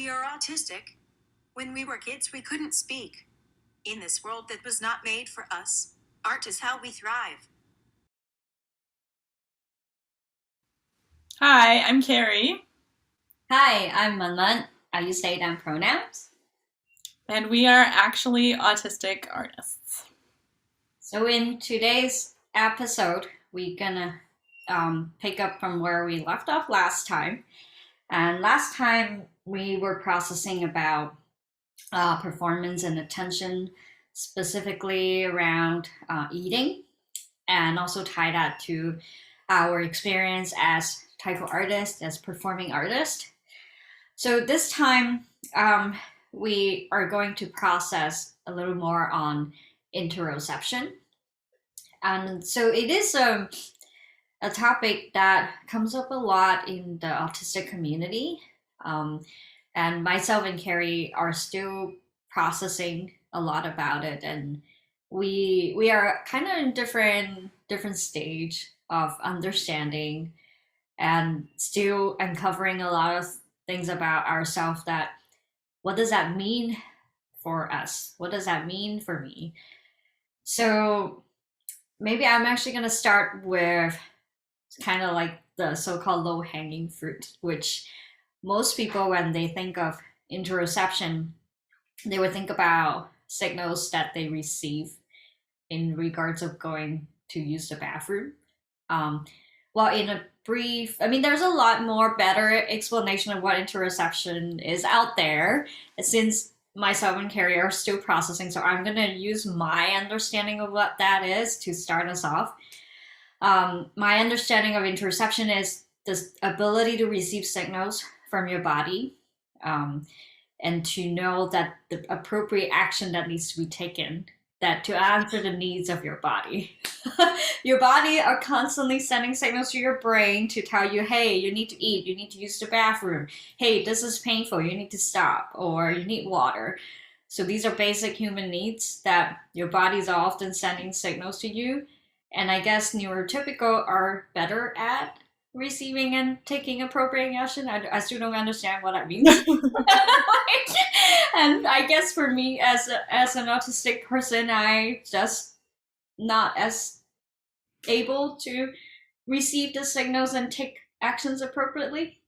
We are autistic. When we were kids, we couldn't speak. In this world that was not made for us, art is how we thrive. Hi, I'm Carrie. Hi, I'm ManMan. I use they them pronouns. And we are actually autistic artists. So in today's episode, we're gonna pick up from where we left off last time. And last time we were processing about performance and attention, specifically around eating, and also tie that to our experience as taiko artists, as performing artists. So this time, we are going to process a little more on interoception. And so it is a topic that comes up a lot in the autistic community. And myself and Carrie are still processing a lot about it. And we are kind of in different stage of understanding and still uncovering a lot of things about ourselves. That what does that mean for us? What does that mean for me? So maybe I'm actually going to start with kind of like the so-called low-hanging fruit, which most people, when they think of interoception, they would think about signals that they receive in regards of going to use the bathroom. Well, in a brief, I mean, there's a lot more better explanation of what interoception is out there, since myself and Carrie are still processing. So I'm going to use my understanding of what that is to start us off. My understanding of interoception is the ability to receive signals from your body, and to know that the appropriate action that needs to be taken, that to answer the needs of your body. Your body are constantly sending signals to your brain to tell you, hey, you need to eat, you need to use the bathroom, hey, this is painful, you need to stop, or you need water. So these are basic human needs that your bodies are often sending signals to you. And I guess neurotypical are better at receiving and taking appropriate action. I still don't understand what that means. And I guess for me, as an autistic person, I just not as able to receive the signals and take actions appropriately.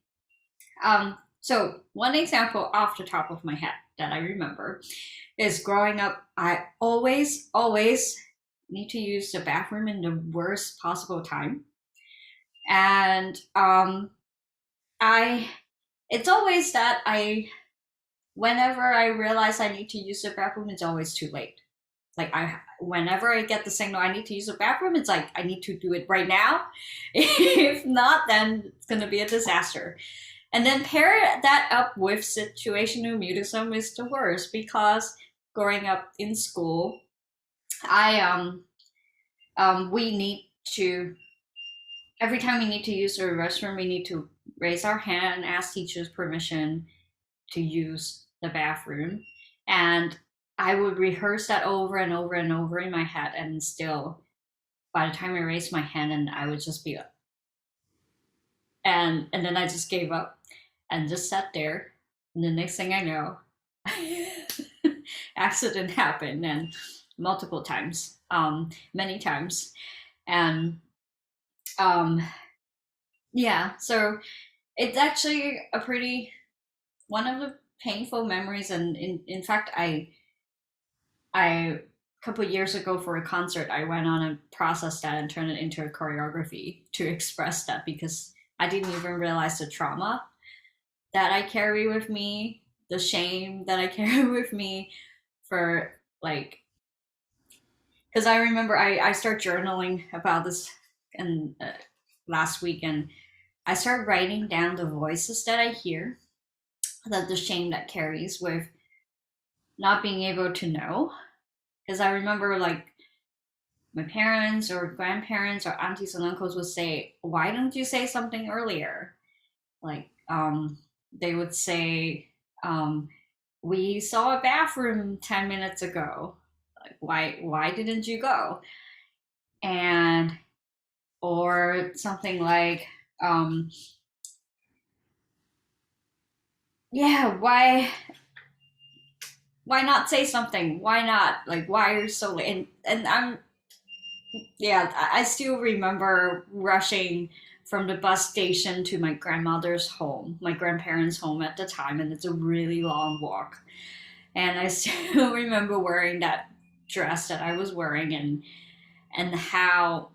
So one example off the top of my head that I remember is growing up, I always need to use the bathroom in the worst possible time. And it's always that whenever I realize I need to use the bathroom, it's always too late. Like whenever I get the signal I need to use the bathroom, it's like I need to do it right now. If not, then it's gonna be a disaster. And then pair that up with situational mutism is the worst, because growing up in school, we need to, every time we need to use the restroom, we need to raise our hand, ask teachers permission to use the bathroom. And I would rehearse that over and over and over in my head, and still, by the time I raised my hand, and I would just be, and then I just gave up and just sat there. And the next thing I know, accident happened, and multiple times, many times, and yeah. So it's actually a pretty one of the painful memories, and in fact, I a couple of years ago for a concert, I went on and processed that and turned it into a choreography to express that, because I didn't even realize the trauma that I carry with me, the shame that I carry with me for like, because I remember I started journaling about this and last week, and I started writing down the voices that I hear, that the shame that carries with not being able to know. Because I remember like my parents or grandparents or aunties and uncles would say, why don't you say something earlier? Like they would say, we saw a bathroom 10 minutes ago. Like, why didn't you go? And or something like, yeah, why not say something? Why not? Like, why are you so late? And I'm, yeah, I still remember rushing from the bus station to my grandmother's home, my grandparents' home at the time, and it's a really long walk. And I still remember wearing that dress that I was wearing, and how,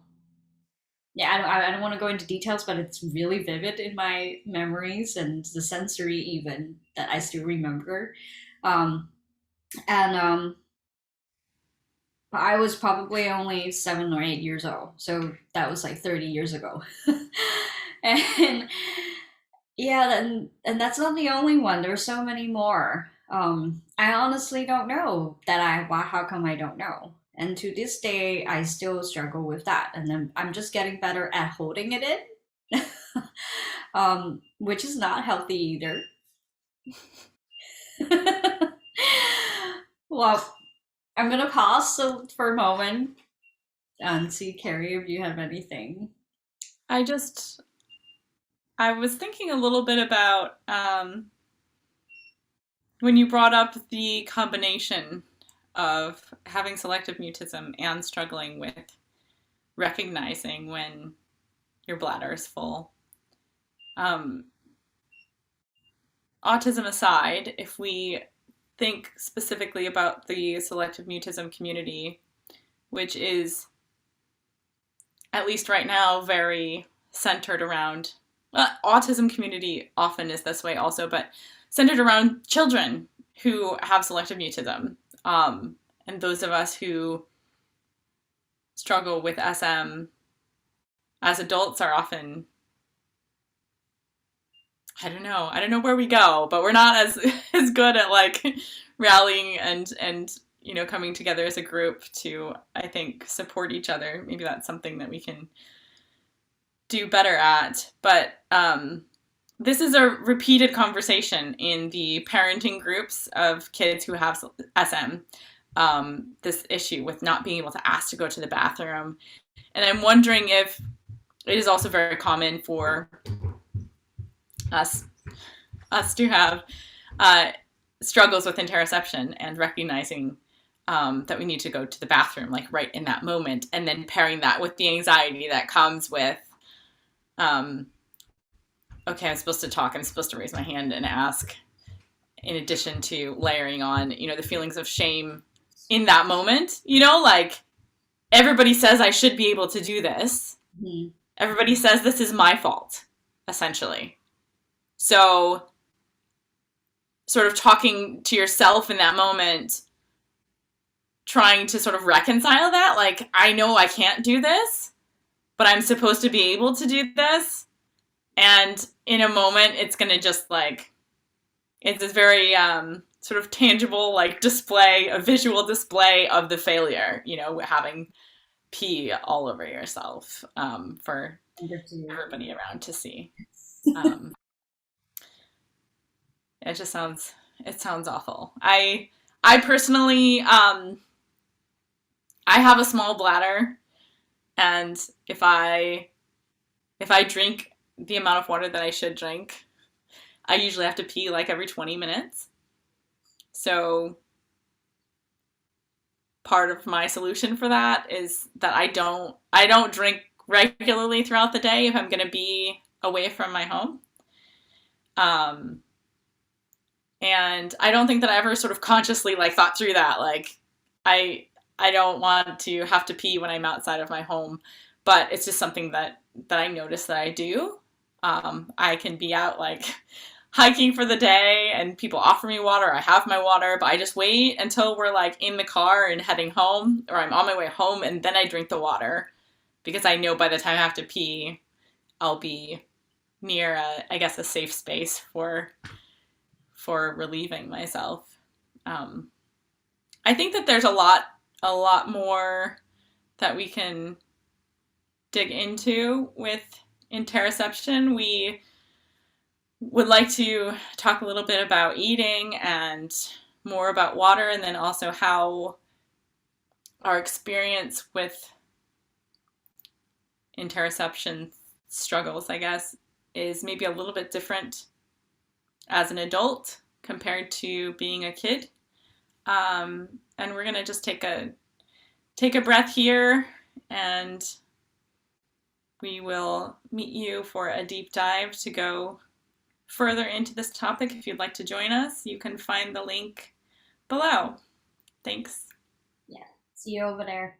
yeah, I don't want to go into details, but it's really vivid in my memories and the sensory even that I still remember. Um, and I was probably only 7 or 8 years old, so that was like 30 years ago. And yeah, and that's not the only one. There's so many more. I honestly don't know that I why how come I don't know. And to this day, I still struggle with that. And then I'm just getting better at holding it in, which is not healthy either. Well, I'm gonna pause for a moment and see, Carrie, if you have anything. I just, I was thinking a little bit about when you brought up the combination of having selective mutism and struggling with recognizing when your bladder is full. Um, Autism aside, if we think specifically about the selective mutism community, which is, at least right now, very centered around, well, autism community often is this way also, but centered around children who have selective mutism. And those of us who struggle with SM as adults are often, I don't know where we go, but we're not as as good at like rallying and coming together as a group to, I think, support each other. Maybe that's something that we can do better at. But this is a repeated conversation in the parenting groups of kids who have SM. This issue with not being able to ask to go to the bathroom, and I'm wondering if it is also very common for us to have struggles with interoception and recognizing that we need to go to the bathroom like right in that moment, and then pairing that with the anxiety that comes with okay, I'm supposed to talk, I'm supposed to raise my hand and ask, in addition to layering on the feelings of shame in that moment. Like, everybody says I should be able to do this. Mm-hmm. Everybody says this is my fault, essentially. So sort of talking to yourself in that moment, trying to sort of reconcile that, like, I know I can't do this, but I'm supposed to be able to do this. And in a moment, it's going to just like, it's this very sort of tangible, like, display, a visual display of the failure, having pee all over yourself for everybody around to see. It just sounds, it sounds awful. I personally, I have a small bladder, and if I drink the amount of water that I should drink, I usually have to pee like every 20 minutes. So part of my solution for that is that I don't drink regularly throughout the day if I'm going to be away from my home. And I don't think that I ever sort of consciously like thought through that. Like, I don't want to have to pee when I'm outside of my home, but it's just something that I notice that I do. I can be out like hiking for the day and people offer me water. I have my water, but I just wait until we're like in the car and heading home, or I'm on my way home, and then I drink the water, because I know by the time I have to pee, I'll be near a safe space for relieving myself. I think that there's a lot more that we can dig into with interoception. We would like to talk a little bit about eating and more about water, and then also how our experience with interoception struggles, I guess, is maybe a little bit different as an adult compared to being a kid. And we're gonna just take a breath here, and we will meet you for a deep dive to go further into this topic. If you'd like to join us, you can find the link below. Thanks. Yeah. See you over there.